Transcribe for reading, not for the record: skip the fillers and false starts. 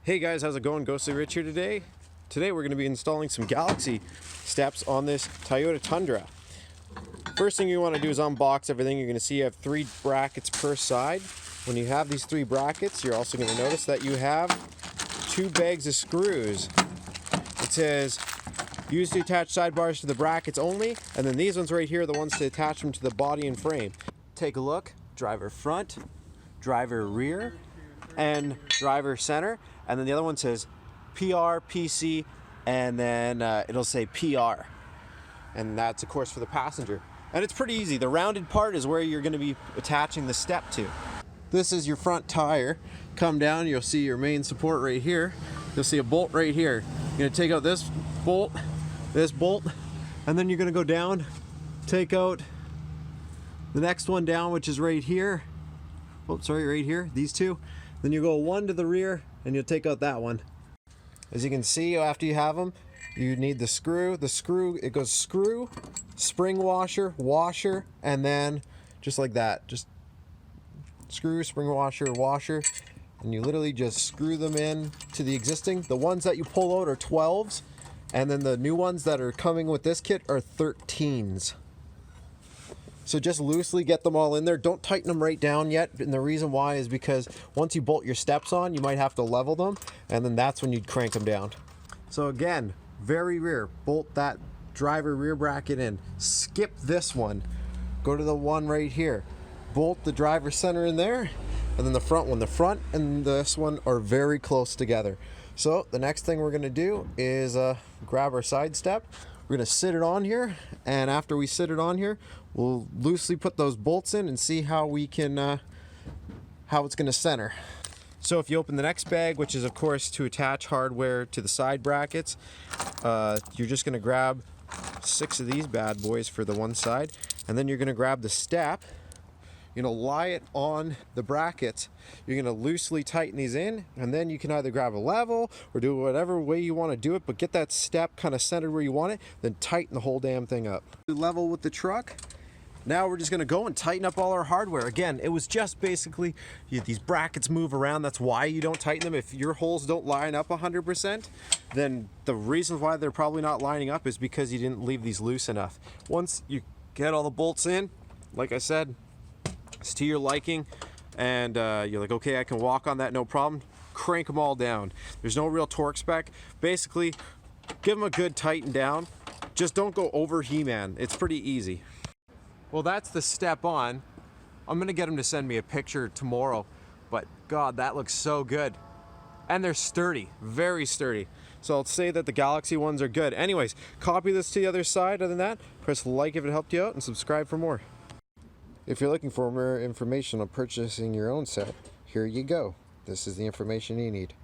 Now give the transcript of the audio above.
Hey guys, how's it going? Ghostly Rich here today. Today we're going to be installing some Galaxy steps on this Toyota Tundra. First thing you want to do is unbox everything. You're going to see you have 3 brackets per side. When you have these 3 brackets, you're also going to notice that you have 2 bags of screws. It says, use to attach sidebars to the brackets only, and then these ones right here are the ones to attach them to the body and frame. Take a look, driver front, driver rear, and driver center, and then the other one says PR, PC, and then it'll say PR, and that's of course for the passenger. And it's pretty easy. The rounded part is where you're going to be attaching the step to. This is your front tire. Come down, you'll see your main support right here. You'll see a bolt right here. You're going to take out this bolt, and then you're going to go down, take out the next one down, which is right here. Oh, sorry, right here, these 2. Then you go 1 to the rear and you'll take out that one. As you can see, after you have them, you need the screw. The screw, it goes screw, spring washer, washer, and then just like that. Just screw, spring washer, washer, and you literally just screw them in to the existing. The ones that you pull out are 12s, and then the new ones that are coming with this kit are 13s. So just loosely get them all in there. Don't tighten them right down yet. And the reason why is because once you bolt your steps on, you might have to level them, and then that's when you'd crank them down. So again, very rear, bolt that driver rear bracket in. Skip this one. Go to the one right here. Bolt the driver center in there, and then the front one. The front and this one are very close together. So the next thing we're gonna do is grab our side step. We're gonna sit it on here, and after we sit it on here, we'll loosely put those bolts in and see how we can, how it's gonna center. So if you open the next bag, which is of course to attach hardware to the side brackets, you're just gonna grab 6 of these bad boys for the one side, and then you're gonna grab the step. You're gonna lie it on the brackets. You're gonna loosely tighten these in, and then you can either grab a level or do whatever way you want to do it, but get that step kind of centered where you want it, then tighten the whole damn thing up. Level with the truck. Now we're just gonna go and tighten up all our hardware. Again, it was just basically, these brackets move around. That's why you don't tighten them. If your holes don't line up 100%, then the reason why they're probably not lining up is because you didn't leave these loose enough. Once you get all the bolts in, like I said, it's to your liking, and you're like, okay, I can walk on that, no problem. Crank them all down. There's no real torque spec. Basically, give them a good tighten down. Just don't go over He-Man. It's pretty easy. Well, that's the step on. I'm gonna get him to send me a picture tomorrow, but God, that looks so good. And they're sturdy, very sturdy. So I'll say that the Galaxy ones are good. Anyways, copy this to the other side. Other than that, press like if it helped you out, and subscribe for more. If you're looking for more information on purchasing your own set, here you go. This is the information you need.